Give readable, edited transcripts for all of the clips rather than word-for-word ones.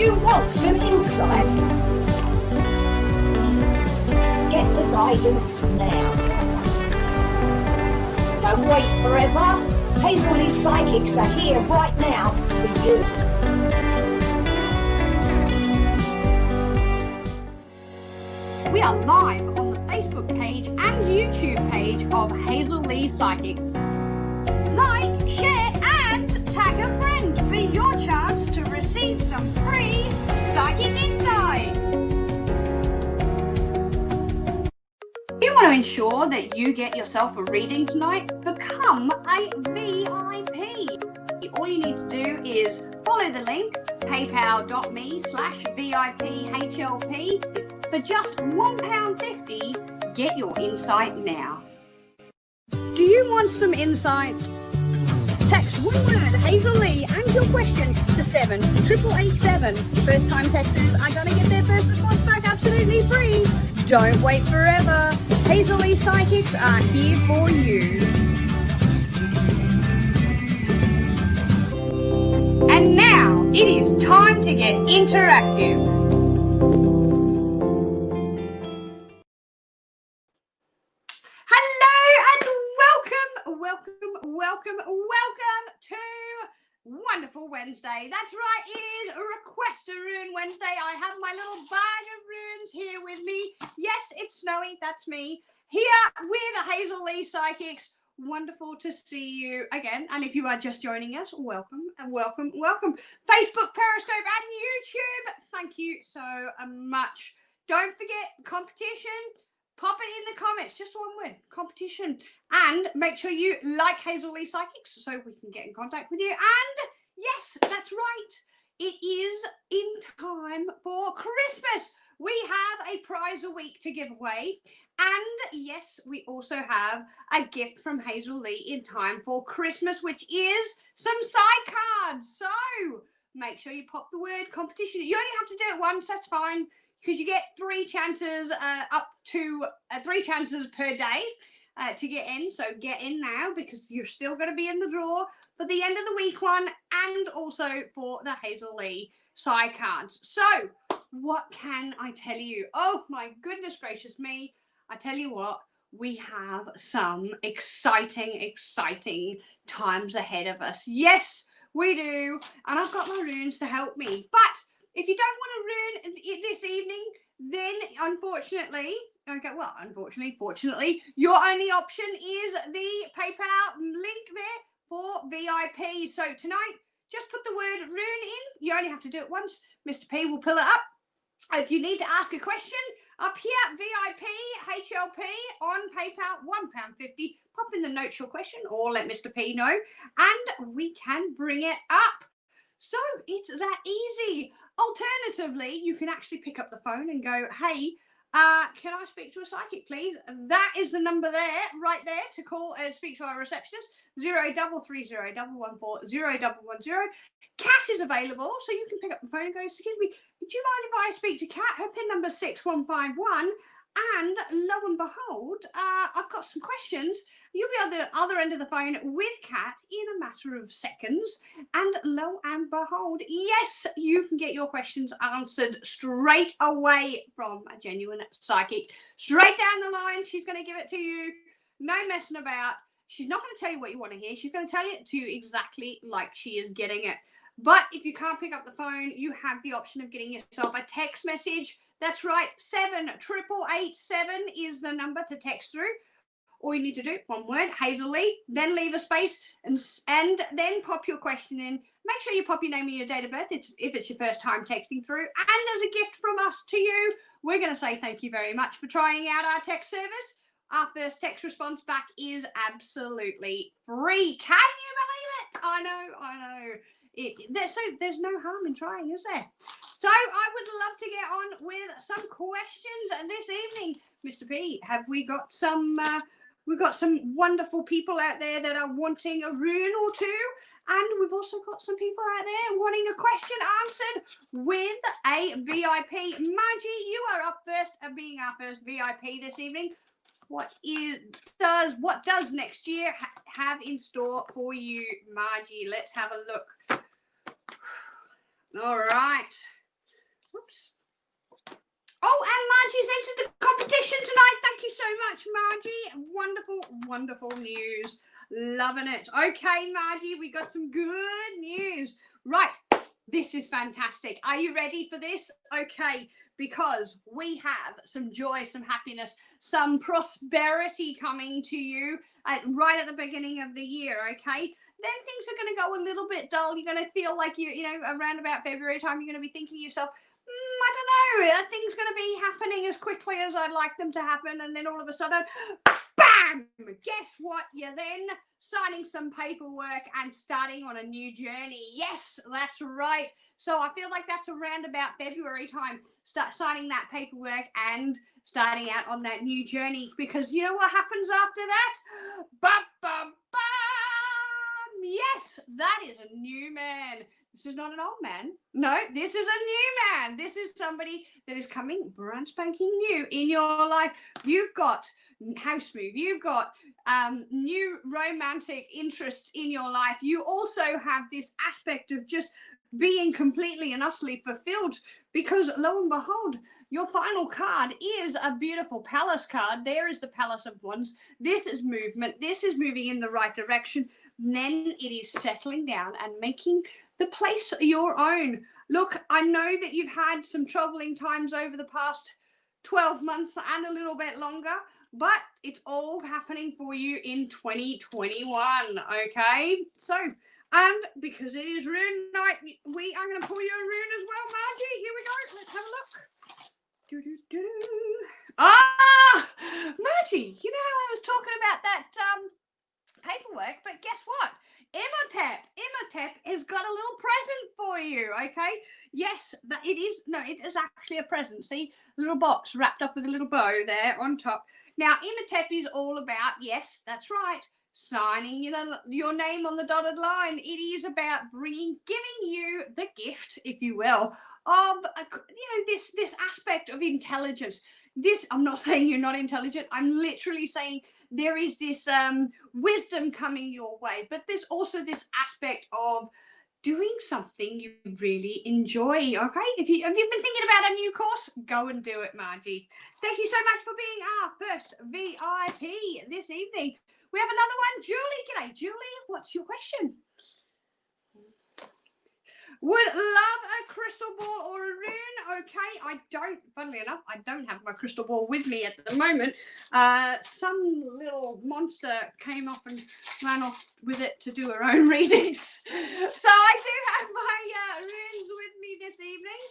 you want some insight? Get the guidance now. Don't wait forever. Hazels Psychics are here right now for you. We are live on the Facebook page and YouTube page of Hazels Psychics. Like, share and tag a friend for your chance to receive some free psychic insight. If you want to ensure that you get yourself a reading tonight, become a VIP. All you need to do is follow the link paypal.me/VIPHLP. For just £1.50, get your insight now. Do you want some insight? Text one word Hazel Lee and your question to 78887. First time texters are going to get their first response back absolutely free. Don't wait forever. Hazel Lee Psychics are here for you. And now it is time to get interactive. Welcome to Wonderful Wednesday. That's right, it is Request a Rune Wednesday. I have my little bag of runes here with me. Yes, it's Snowy, that's me, here with Hazels Psychics. Wonderful to see you again. And if you are just joining us, welcome and welcome. Facebook, Periscope and YouTube, thank you so much. Don't forget competition. Pop it in the comments, just one word, competition. And make sure you like Hazels Psychics so we can get in contact with you. And yes, that's right, it is in time for Christmas. We have a prize a week to give away. And yes, we also have a gift from Hazels in time for Christmas, which is some side cards. So make sure you pop the word competition. You only have to do it once, that's fine. Because you get 3 chances up to 3 chances per day to get in. So get in now because you're still going to be in the draw for the end of the week one and also for the Hazels side cards. So what can I tell you? Oh my goodness gracious me. I tell you what, we have some exciting times ahead of us. Yes, we do. And I've got my runes to help me. But if you don't want to rune this evening, then unfortunately, fortunately, your only option is the PayPal link there for VIP. So tonight, just put the word rune in. You only have to do it once. Mr. P will pull it up. If you need to ask a question, up here, VIP, HLP on PayPal, £1.50. Pop in the notes your question or let Mr. P know, and we can bring it up. So it's that easy. Alternatively, you can actually pick up the phone and go, hey, can I speak to a psychic, please? That is the number there, right there, to call and speak to our receptionist, 0330 114 0110. Kat is available, so you can pick up the phone and go, excuse me, would you mind if I speak to Kat? Her PIN number is 6151. And lo and behold, I've got some questions. You'll be on the other end of the phone with Kat in a matter of seconds. And lo and behold, yes, you can get your questions answered straight away from a genuine psychic. Straight down the line, she's going to give it to you. No messing about. She's not going to tell you what you want to hear. She's going to tell it to you exactly like she is getting it. But if you can't pick up the phone, you have the option of getting yourself a text message. That's right, 78887 is the number to text through. All you need to do, one word, Hazels, then leave a space and then pop your question in. Make sure you pop your name and your date of birth if it's your first time texting through. And as a gift from us to you, we're going to say thank you very much for trying out our text service. Our first text response back is absolutely free. Can you believe it? I know. There's no harm in trying, is there? So I would love to get on with some questions this evening. Mr. P, have we got some we've got some wonderful people out there that are wanting a rune or two, and we've also got some people out there wanting a question answered with a VIP. Margie, you are up first, being our first VIP this evening. What does next year have in store for you, Margie? Let's have a look. All right. Margie's entered the competition tonight. Thank you so much, Margie. Wonderful, wonderful news. Loving it. Okay, Margie, we got some good news. Right, this is fantastic. Are you ready for this? Okay, because we have some joy, some happiness, some prosperity coming to you right at the beginning of the year, okay? Then things are going to go a little bit dull. You're going to feel like you know, around about February time, you're going to be thinking to yourself, I don't know, are things going to be happening as quickly as I'd like them to happen? And then all of a sudden, bam! Guess what? You're then signing some paperwork and starting on a new journey. Yes, that's right. So I feel like that's around about February time. Start signing that paperwork and starting out on that new journey, because you know what happens after that? Bum, bum, bum! Yes, that is a new man. This is not an old man. No, this is a new man. This is somebody that is coming brand spanking new in your life. You've got house move. You've got new romantic interest in your life. You also have this aspect of just being completely and utterly fulfilled, because lo and behold, your final card is a beautiful palace card. There is the Palace of Wands. This is movement. This is moving in the right direction. Then it is settling down and making the place your own. Look, I know that you've had some troubling times over the past 12 months and a little bit longer, but it's all happening for you in 2021, okay? So, and because it is rune night, we are going to pull you a rune as well, Margie. Here we go. Let's have a look. Ah, Margie, you know how I was talking about that paperwork, but guess what? Imhotep has got a little present for you, okay? Yes, that it is actually a present. See, a little box wrapped up with a little bow there on top. Now, Imhotep is all about, yes, that's right, signing your name on the dotted line. It is about giving you the gift, if you will, of this aspect of intelligence. I'm not saying you're not intelligent. I'm literally saying there is this wisdom coming your way, but there's also this aspect of doing something you really enjoy, okay? Have you been thinking about a new course? Go and do it, Margie. Thank you so much for being our first VIP this evening. We have another one, Julie. G'day, Julie. What's your question? Would love a crystal ball or a rune. Okay, funnily enough, I don't have my crystal ball with me at the moment. Some little monster came off and ran off with it to do her own readings. So I do have my runes with me this evening.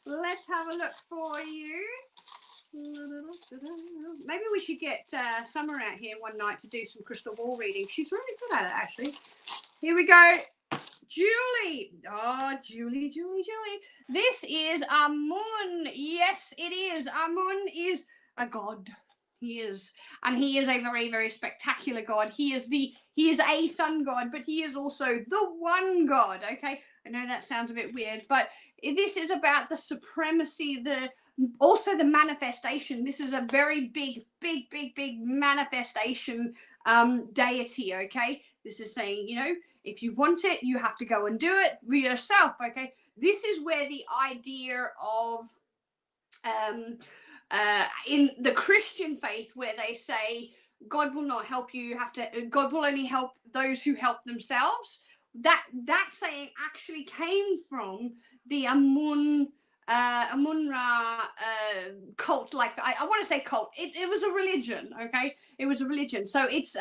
Let's have a look for you. Maybe we should get Summer out here one night to do some crystal ball reading. She's really good at it, actually. Here we go. Julie. Oh, Julie. This is Amun. Yes, it is. Amun is a god. He is. And he is a very, very spectacular god. He is a sun god, but he is also the one god. Okay. I know that sounds a bit weird, but this is about the supremacy, also the manifestation. This is a very big manifestation deity. Okay. This is saying, if you want it, you have to go and do it for yourself, okay? This is where the idea of, in the Christian faith, where they say, God will not help you, God will only help those who help themselves. That saying actually came from the Amun-Ra cult. Like, I want to say cult. It was a religion, okay? It was a religion. So it's,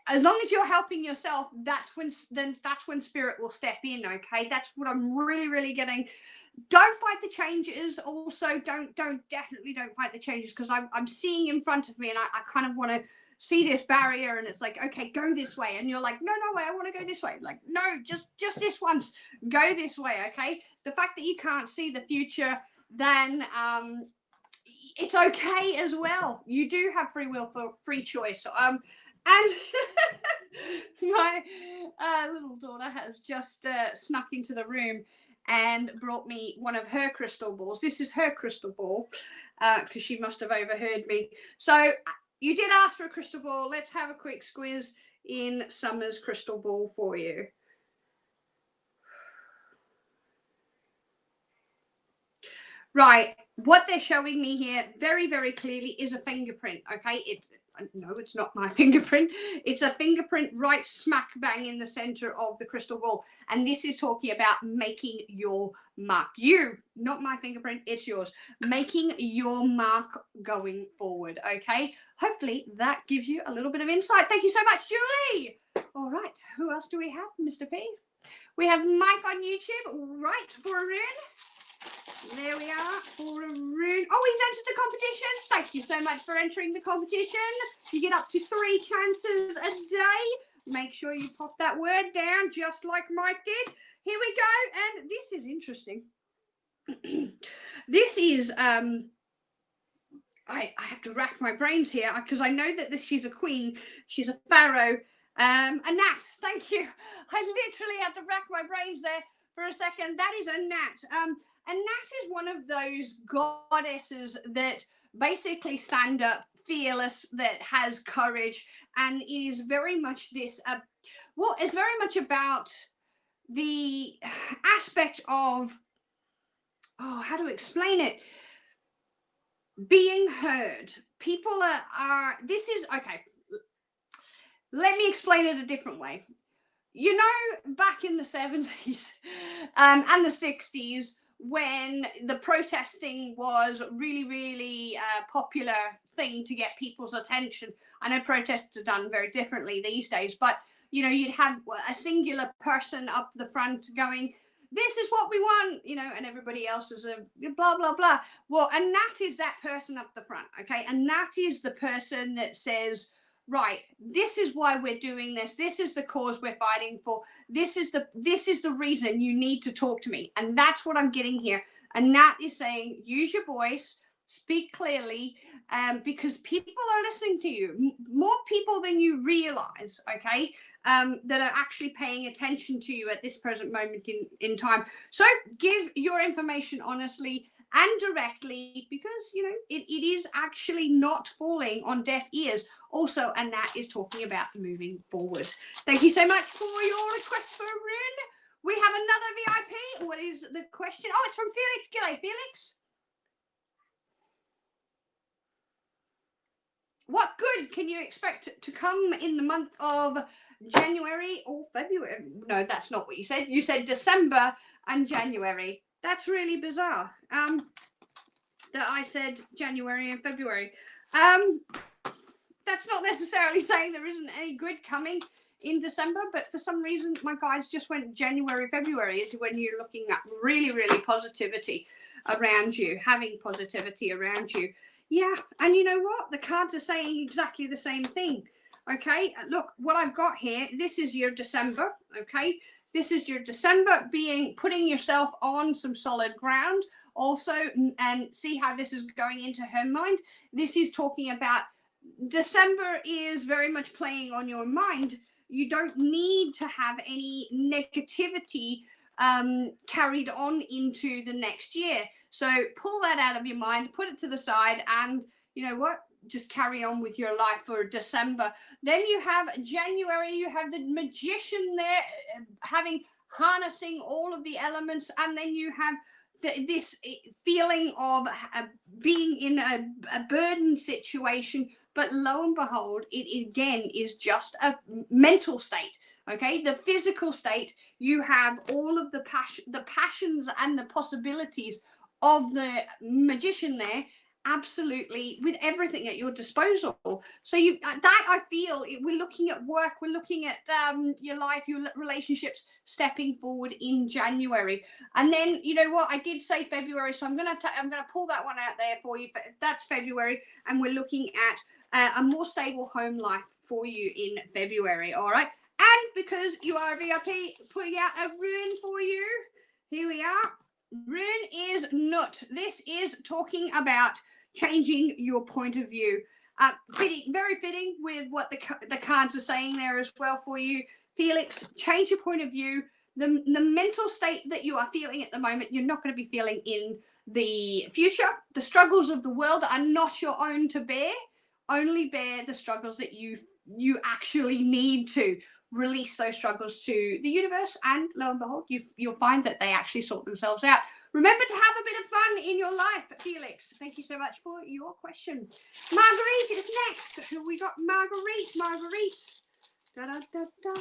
as long as you're helping yourself, that's when spirit will step in, okay? That's what I'm really getting. Don't fight the changes. Also, definitely don't fight the changes, because I'm seeing in front of me, and I kind of want to see this barrier, and it's like, okay, go this way, and you're like, no way, I want to go this way. Like, no, just this once, go this way, okay? The fact that you can't see the future, then it's okay as well. You do have free will for free choice. And my little daughter has just snuck into the room and brought me one of her crystal balls. This is her crystal ball, because she must have overheard me. So you did ask for a crystal ball. Let's have a quick squiz in Summer's crystal ball for you. Right. What they're showing me here very, very clearly is a fingerprint. Okay. No, it's not my fingerprint. It's a fingerprint right smack bang in the center of the crystal ball. And this is talking about making your mark. You, not my fingerprint, it's yours. Making your mark going forward. Okay. Hopefully that gives you a little bit of insight. Thank you so much, Julie. All right. Who else do we have, Mr. P? We have Mike on YouTube. Right. For a run. There we are for a rune. Oh, he's entered the competition. Thank you so much for entering the competition. You get up to 3 chances a day. Make sure you pop that word down just like Mike did. Here we go. And this is interesting. This is, I have to rack my brains here because I know that she's a queen. She's a pharaoh. A gnat. Thank you. I literally had to rack my brains there for a second. That is a gnat. And Nat is one of those goddesses that basically stand up, fearless, that has courage, and is very much this, well, it's very much about the aspect of, oh, how to explain it? Being heard. People are this is, okay, let me explain it a different way. You know, back in the 70s and the 60s, when the protesting was really, really popular thing to get people's attention. I know protests are done very differently these days, but, you know, you'd have a singular person up the front going, this is what we want, you know, and everybody else is a blah, blah, blah. Well, and that is that person up the front, okay? And that is the person that says, right, this is why we're doing this. This is the cause we're fighting for. This is the reason you need to talk to me. And that's what I'm getting here. And Nat is saying, use your voice, speak clearly, because people are listening to you. More people than you realize, okay, that are actually paying attention to you at this present moment in time. So give your information honestly and directly, because, you know, it is actually not falling on deaf ears. Also, and that is talking about moving forward. Thank you so much for your request for a run. We have another VIP. What is the question? Oh, it's from Felix. G'day, Felix. What good can you expect to come in the month of January or February? No, that's not what you said. You said December and January. That's really bizarre. That I said January and February. That's not necessarily saying there isn't any good coming in December, but for some reason my guides just went January, February is when you're looking at really, really positivity around you, having positivity around you. Yeah, and you know what? The cards are saying exactly the same thing. Okay, look, what I've got here, this is your December, okay? This is your December being putting yourself on some solid ground also, and see how this is going into her mind. This is talking about December is very much playing on your mind. You don't need to have any negativity carried on into the next year. So pull that out of your mind, put it to the side, and you know what? Just carry on with your life for December. Then you have January, you have the Magician there, harnessing all of the elements, and then you have this feeling of being in a burden situation, but lo and behold, it again is just a mental state. Okay, the physical state, you have all of the passions and the possibilities of the Magician there, absolutely, with everything at your disposal. So I feel we're looking at work, we're looking at your life, your relationships stepping forward in January. And then, you know what, I did say February, so I'm gonna pull that one out there for you. But that's February, and we're looking at a more stable home life for you in February. All right, and because you are a VIP, putting out a rune for you. Here we are. Rune is Nut. This is talking about changing your point of view. Very fitting with what the cards are saying there as well for you, Felix. Change your point of view. The mental state that you are feeling at the moment, you're not going to be feeling in the future. The struggles of the world are not your own to bear. Only bear the struggles that you actually need to. Release those struggles to the universe, and lo and behold, you'll find that they actually sort themselves out. Remember to have a bit of fun in your life, Felix? Thank you so much for your question. Marguerite is next. Who we got? Marguerite. Da, da, da, da.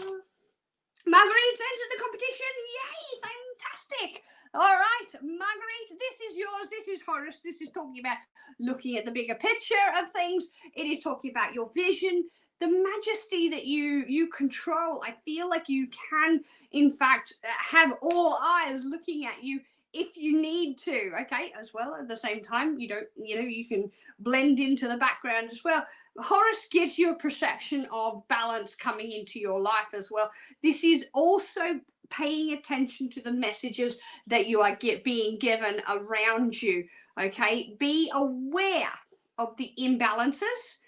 Marguerite's entered the competition. Yay, fantastic. All right, Marguerite, this is yours. This is Horace. This is talking about looking at the bigger picture of things. It is talking about your vision, the majesty that you control. I feel like you can, in fact, have all eyes looking at you if you need to, okay, as well. At the same time, you don't, you can blend into the background as well. Horace gives you a perception of balance coming into your life as well. This is also paying attention to the messages that you are being given around you, okay? Be aware of the imbalances,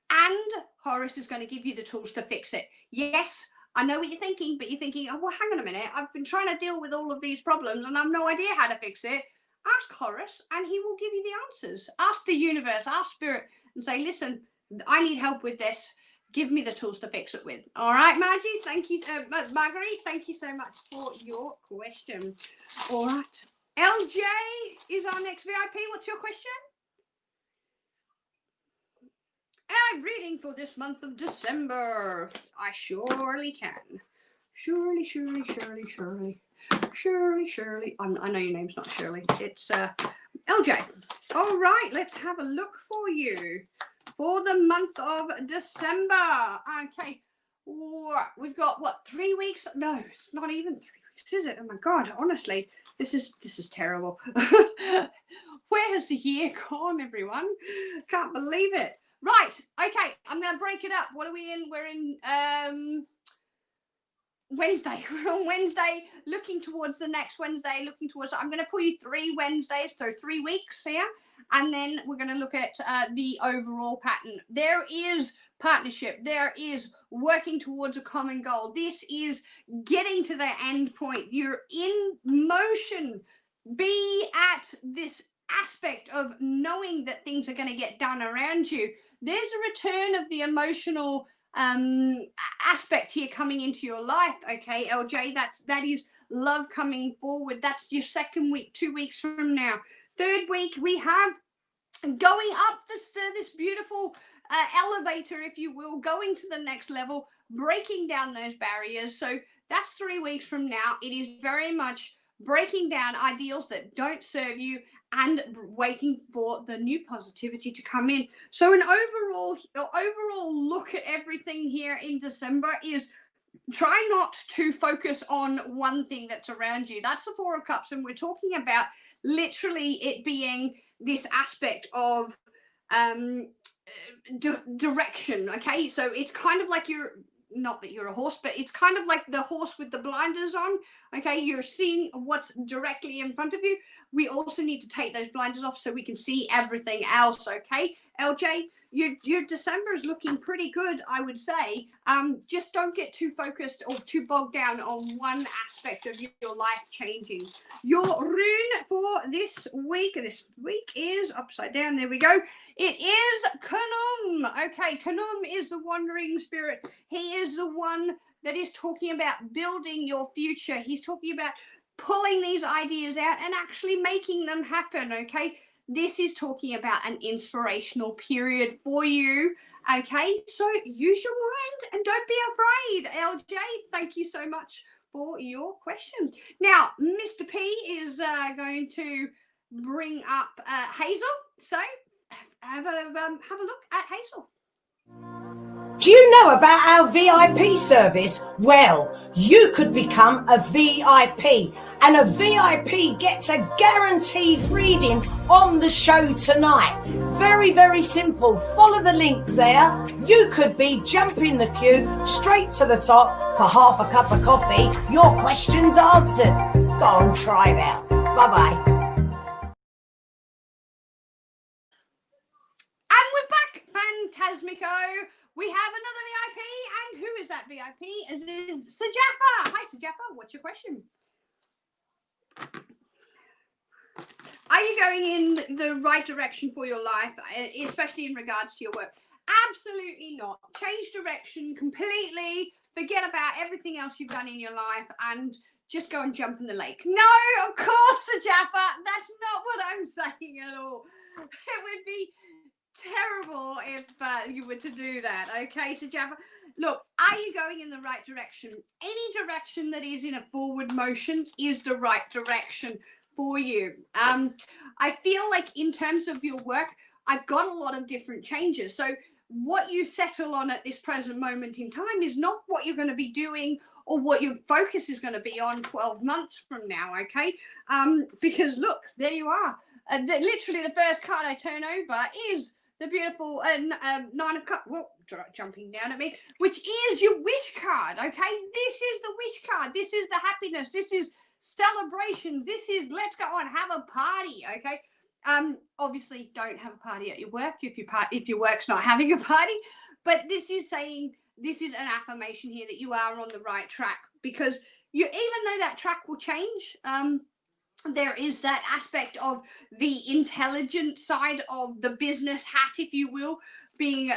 and Horace is going to give you the tools to fix it. Yes, I know what you're thinking, but you're thinking, oh, well, hang on a minute. I've been trying to deal with all of these problems and I've no idea how to fix it. Ask Horace and he will give you the answers. Ask the universe, ask Spirit, and say, listen, I need help with this. Give me the tools to fix it with. All right, Margie, thank you. Marguerite, thank you so much for your question. All right. LJ is our next VIP. What's your question? Reading for this month of December. I surely can. Surely. I know your name's not Shirley. It's LJ. All right, let's have a look for you for the month of December. Okay. We've got what, 3 weeks? No, it's not even 3 weeks, is it? Oh my God, honestly, this is terrible. Where has the year gone, everyone? Can't believe it. Right, okay, I'm going to break it up. What are we in? We're in Wednesday. We're on Wednesday, looking towards the next Wednesday, I'm going to pull you 3 Wednesdays, so 3 weeks here, and then we're going to look at the overall pattern. There is partnership. There is working towards a common goal. This is getting to the end point. You're in motion. Be at this aspect of knowing that things are going to get done around you. There's a return of the emotional aspect here coming into your life, okay, LJ? That is love coming forward. That's your second week, 2 weeks from now. Third week, we have going up this beautiful elevator, if you will, going to the next level, breaking down those barriers. So that's 3 weeks from now. It is very much breaking down ideals that don't serve you and waiting for the new positivity to come in. So an overall look at everything here in December is try not to focus on one thing that's around you. That's the 4 of Cups, and we're talking about literally it being this aspect of direction, okay? So it's kind of like not that you're a horse, but it's kind of like the horse with the blinders on, okay? You're seeing what's directly in front of you. We also need to take those blinders off so we can see everything else, okay? LJ, your December is looking pretty good, I would say. Just don't get too focused or too bogged down on one aspect of your life changing. Your rune for this week is upside down. There we go. It is Kanum. Okay, Kanum is the wandering spirit. He is the one that is talking about building your future. He's talking about pulling these ideas out and actually making them happen, okay? This is talking about an inspirational period for you, okay? So use your mind and don't be afraid. LJ, thank you so much for your question. Now, Mr. P is going to bring up Hazel. So have a look at Hazel. Do you know about our VIP service? Well, you could become a VIP, and a VIP gets a guaranteed reading on the show tonight. Very, very simple. Follow the link there. You could be jumping the queue straight to the top for half a cup of coffee. Your questions answered. Go on, try it out. Bye-bye. And we're back, Fantasmico. We have another VIP, and who is that VIP? Is it Sajapa? Hi, Sajapa. What's your question? Are you going in the right direction for your life, especially in regards to your work? Absolutely not. Change direction completely. Forget about everything else you've done in your life and just go and jump in the lake. No, of course, Sajapa. That's not what I'm It would be terrible if you were to do that. Okay, so Jaffa, look, are you going in the right direction? Any direction that is in a forward motion is the right direction for you. I feel like in terms of your work, I've got a lot of different changes. So what you settle on at this present moment in time is not what you're going to be doing or what your focus is going to be on 12 months from now, okay? Because look, there you are. Literally the first card I turn over is the beautiful Nine of Cups, jumping down at me, which is your wish card, okay? This is the wish card. This is the happiness. This is celebrations. This is let's go and have a party, okay? Obviously don't have a party at your work if your work's not having a party, but this is saying, this is an affirmation here that you are on the right track, because you, even though that track will change, there is that aspect of the intelligent side of the business hat, if you will, being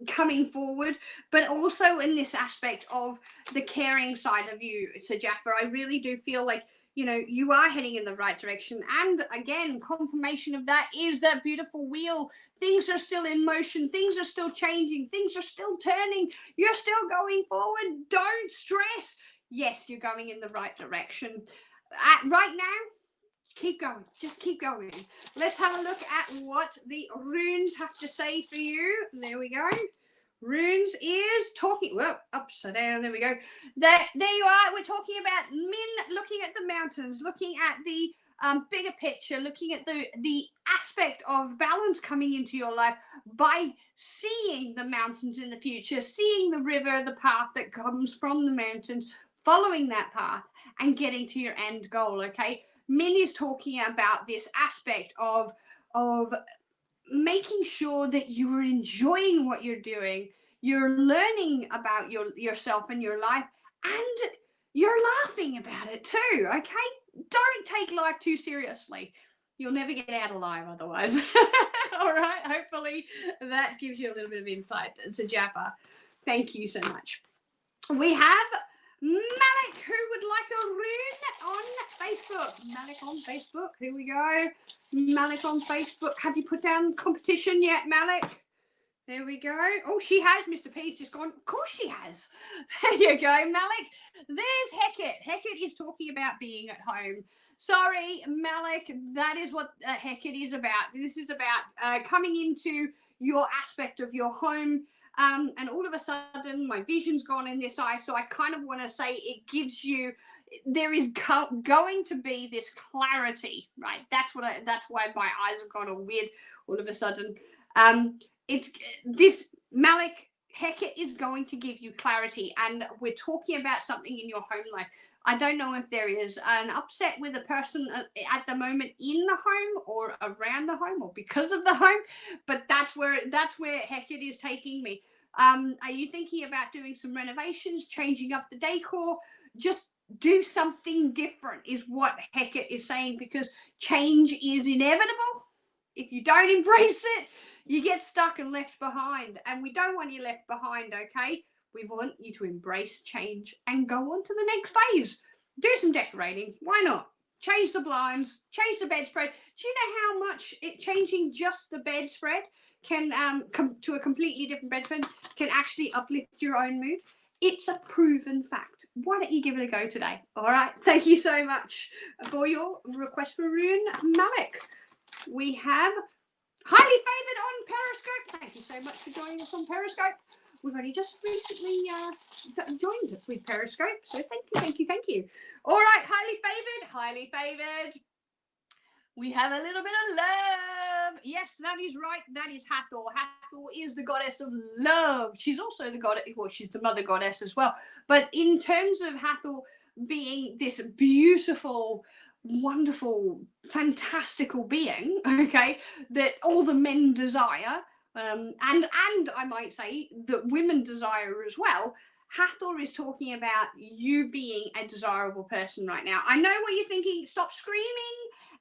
coming forward, but also in this aspect of the caring side of you, so Jaffa, I really do feel like, you know, you are heading in the right direction. And again, confirmation of that is that beautiful wheel. Things are still in motion. Things are still changing. Things are still turning. You're still going forward. Don't stress. Yes, you're going in the right direction. Right now, keep going. Just keep going. Let's have a look at what the runes have to say for you. There we go. Runes is talking, well, upside down, there we go. There you are. We're talking about Min looking at the mountains, looking at the bigger picture, looking at the aspect of balance coming into your life by seeing the mountains in the future, seeing the river, the path that comes from the mountains, following that path and getting to your end goal, okay? Min is talking about this aspect of making sure that you are enjoying what you're doing, you're learning about yourself and your life, and you're laughing about it too, okay? Don't take life too seriously. You'll never get out alive otherwise. All right, hopefully that gives you a little bit of insight. So Jaffa, thank you so much. We have Malik, who would like a rune on Facebook. Malik on Facebook. Here we go. Malik on Facebook. Have you put down competition yet, Malik? There we go. Oh, she has. Mr. P's just gone. Of course she has. There you go, Malik. There's Hecate. Hecate is talking about being at home. Sorry, Malik. That is what Hecate is about. This is about coming into your aspect of your home. And all of a sudden my vision's gone in this eye, so I kind of want to say it gives you, there is going to be this clarity, right? That's why my eyes have gone all weird all of a sudden. It's this Malik, Hecate is going to give you clarity, and we're talking about something in your home life. I don't know if there is an upset with a person at the moment in the home or around the home or because of the home, but that's where Hecate is taking me. Are you thinking about doing some renovations, changing up the decor? Just do something different is what Hecate is saying, because change is inevitable. If you don't embrace it, you get stuck and left behind, and we don't want you left behind, okay? We want you to embrace change and go on to the next phase. Do some decorating. Why not? Change the blinds, change the bedspread. Do you know how much changing just the bedspread can come to a completely different bedspread can actually uplift your own mood? It's a proven fact. Why don't you give it a go today? All right. Thank you so much for your request for rune, Malik. We have highly favoured on Periscope. Thank you so much for joining us on Periscope. We've only just recently joined with Periscope, so thank you. All right, highly favoured. We have a little bit of love. Yes, that is right. That is Hathor. Hathor is the goddess of love. She's also the goddess, well, she's the mother goddess as well. But in terms of Hathor being this beautiful, wonderful, fantastical being, okay, that all the men desire, and I might say that women desire as well, Hathor is talking about you being a desirable person right now. I know what you're thinking. Stop screaming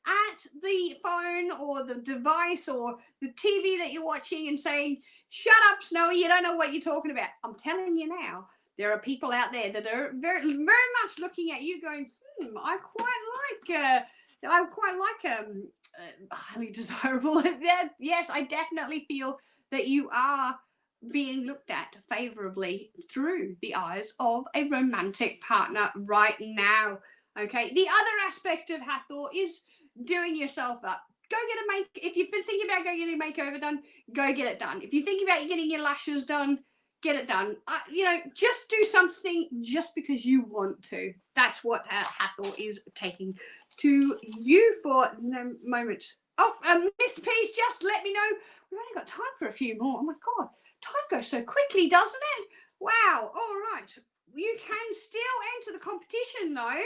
at the phone or the device or the TV that you're watching and saying, shut up, Snowy, you don't know what you're talking about. I'm telling you now, there are people out there that are very, very much looking at you going, I quite like I quite like highly desirable. Yes, I definitely feel that you are being looked at favorably through the eyes of a romantic partner right now. Okay, the other aspect of Hathor is doing yourself up. Go get a if you've been thinking about going getting a makeover done, go get it done. If you're thinking about getting your lashes done, get it done. You know, just do something just because you want to. That's what Hathor is taking to you for the moment. Oh, Mr. P's just let me know. We've only got time for a few more. Oh my God, time goes so quickly, doesn't it? Wow. All right. You can still enter the competition though,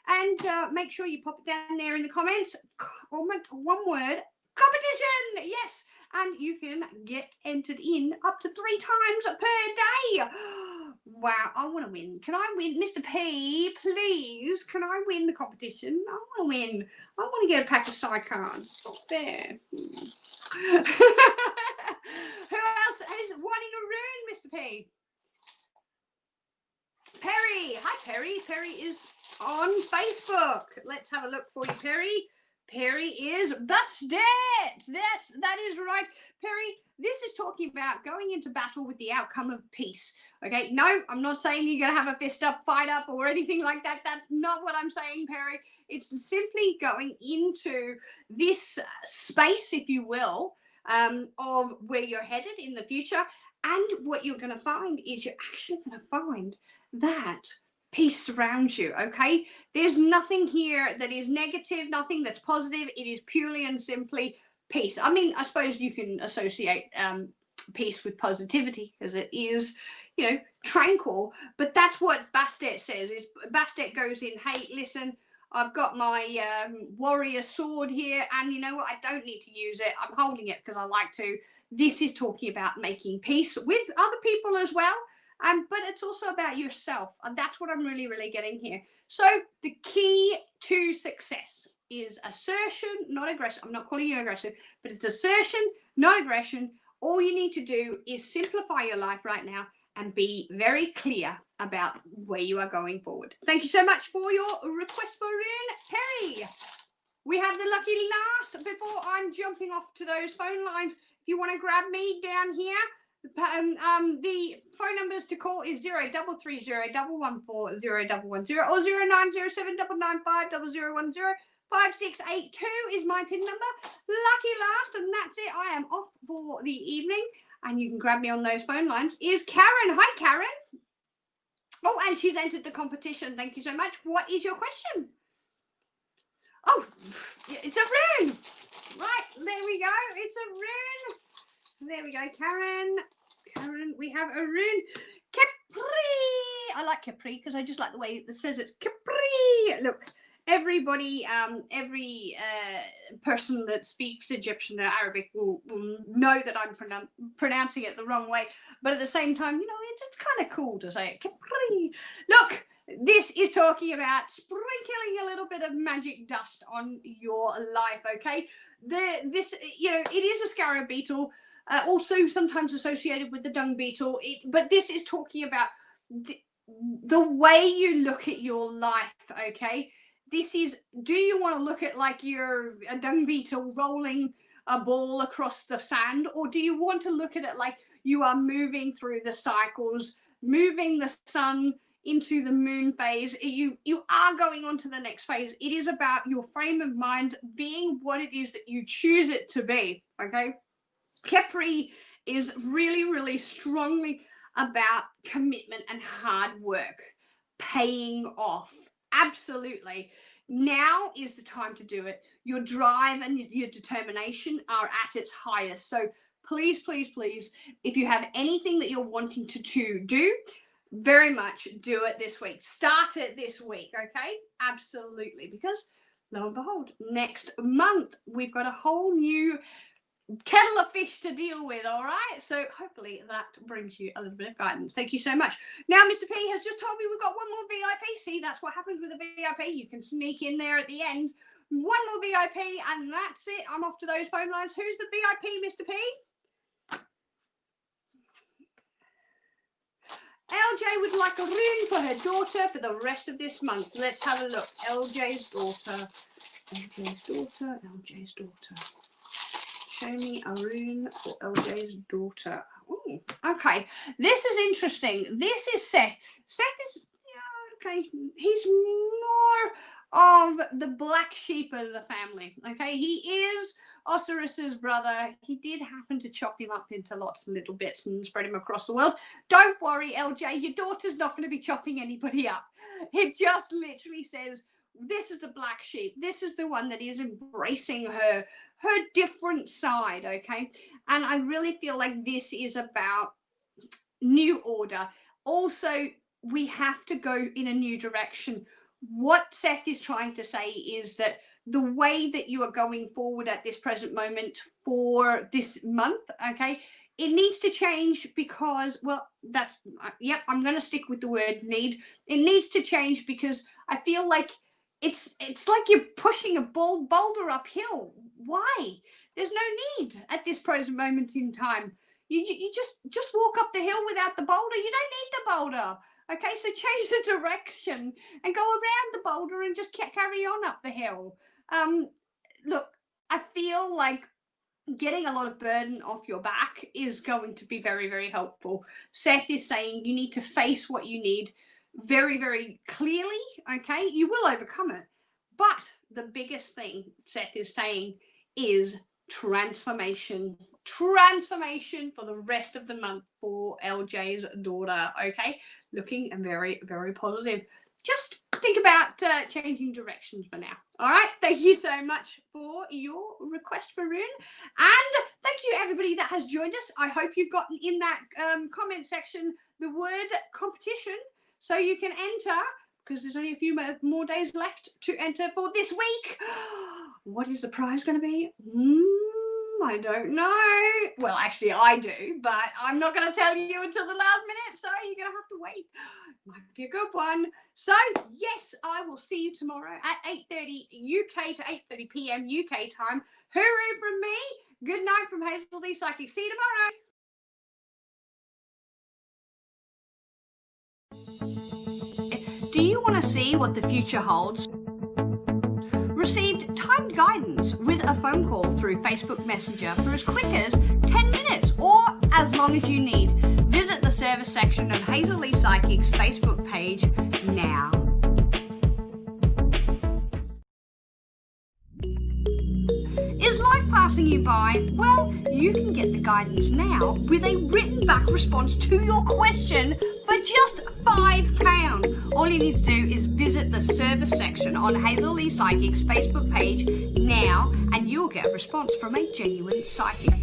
and make sure you pop it down there in the comments. One word, competition. Yes, and you can get entered in up to 3 times per day. Wow, I want to win. Can I win? Mr. P, please, can I win the competition? I want to win. I want to get a pack of side cards. There. Who else is wanting a rune, Mr. P? Perry. Hi, Perry. Perry is on Facebook. Let's have a look for you, Perry. Perry is busted. Yes, that is right. Perry, this is talking about going into battle with the outcome of peace. Okay, no, I'm not saying you're going to have a fist up, fight up, or anything like that. That's not what I'm saying, Perry. It's simply going into this space, if you will, of where you're headed in the future. And what you're going to find is you're actually going to find that peace surrounds you. Okay, there's nothing here that is negative, nothing that's positive. It is purely and simply peace. I mean, I suppose you can associate peace with positivity because it is, you know, tranquil, but that's what Bastet says. Is Bastet goes in, hey, listen, I've got my warrior sword here, and you know what, I don't need to use it. I'm holding it because I like to. This is talking about making peace with other people as well. But it's also about yourself. And that's what I'm really, really getting here. So the key to success is assertion, not aggression. I'm not calling you aggressive, but it's assertion, not aggression. All you need to do is simplify your life right now and be very clear about where you are going forward. Thank you so much for your request for rune, Perry. We have the lucky last before I'm jumping off to those phone lines. If you want to grab me down here, the phone numbers to call is 0330 114 0110 or 0907 995 0010. 5682 is my PIN number. Lucky last, and that's it. I am off for the evening, and you can grab me on those phone lines. Is Karen? Hi, Karen. Oh, and she's entered the competition. Thank you so much. What is your question? Oh, it's a rune. Right, there we go. It's a rune. There we go, Karen. Karen, we have a rune. Capri. I like Capri because I just like the way it says it. Capri. Look, everybody, every person that speaks Egyptian or Arabic will know that I'm pronouncing it the wrong way. But at the same time, you know, it's kind of cool to say it. Capri. Look. This is talking about sprinkling a little bit of magic dust on your life, okay? This, you know, it is a scarab beetle, also sometimes associated with the dung beetle, but this is talking about the way you look at your life, okay? This is, do you want to look at like you're a dung beetle rolling a ball across the sand, or do you want to look at it like you are moving through the cycles, moving the sun into the moon phase? You are going on to the next phase. It is about your frame of mind being what it is that you choose it to be, okay? Capri is really, really strongly about commitment and hard work paying off. Absolutely. Now is the time to do it. Your drive and your determination are at its highest. So please, please, please, if you have anything that you're wanting to do, very much do it this week. Start it this week, okay? Absolutely, because lo and behold, next month we've got a whole new kettle of fish to deal with, all right? So hopefully that brings you a little bit of guidance. Thank you so much. Now, Mr. P has just told me we've got one more VIP. See, that's what happens with a VIP. You can sneak in there at the end. One more VIP, and that's it. I'm off to those phone lines. Who's the VIP, Mr. P? LJ would like a rune for her daughter for the rest of this month. Let's have a look. LJ's daughter. LJ's daughter, LJ's daughter. Show me a rune for LJ's daughter. Ooh, okay, this is interesting. This is Seth. Seth is, yeah, okay, he's more of the black sheep of the family. Okay, he is Osiris's brother. He did happen to chop him up into lots of little bits and spread him across the world. Don't worry, LJ, your daughter's not going to be chopping anybody up. It just literally says, this is the black sheep. This is the one that is embracing her different side, okay? And I really feel like this is about new order. Also, we have to go in a new direction. What Seth is trying to say is that the way that you are going forward at this present moment for this month, okay, it needs to change because, well, that's, yep, I'm going to stick with the word need. It needs to change because I feel like it's like you're pushing a boulder uphill. Why? There's no need at this present moment in time. You just walk up the hill without the boulder. You don't need the boulder. Okay, so change the direction and go around the boulder and just carry on up the hill. Look, I feel like getting a lot of burden off your back is going to be very, very helpful. Seth is saying you need to face what you need very, very clearly, okay? You will overcome it. But the biggest thing Seth is saying is transformation. Transformation for the rest of the month for LJ's daughter, okay? Looking very, very positive. Just think about changing directions for now. All right. Thank you so much for your request for rune. And thank you, everybody that has joined us. I hope you've gotten in that comment section the word competition so you can enter, because there's only a few more days left to enter for this week. What is the prize going to be? I don't know. Well, actually, I do, but I'm not going to tell you until the last minute, so you're going to have to wait. Might be a good one. So, yes, I will see you tomorrow at 8:30 UK to 8:30 PM UK time. Hooroo from me. Good night from Hazel the Psychic. See you tomorrow. Do you want to see what the future holds? Received timed guidance with a phone call through Facebook Messenger for as quick as 10 minutes or as long as you need. Visit the service section of Hazel Lee Psychic's Facebook page now. Is life passing you by? Well, you can get the guidance now with a written back response to your question for just £5. All you need to do is visit the service section on Hazel Lee Psychic's Facebook page now and you'll get a response from a genuine psychic.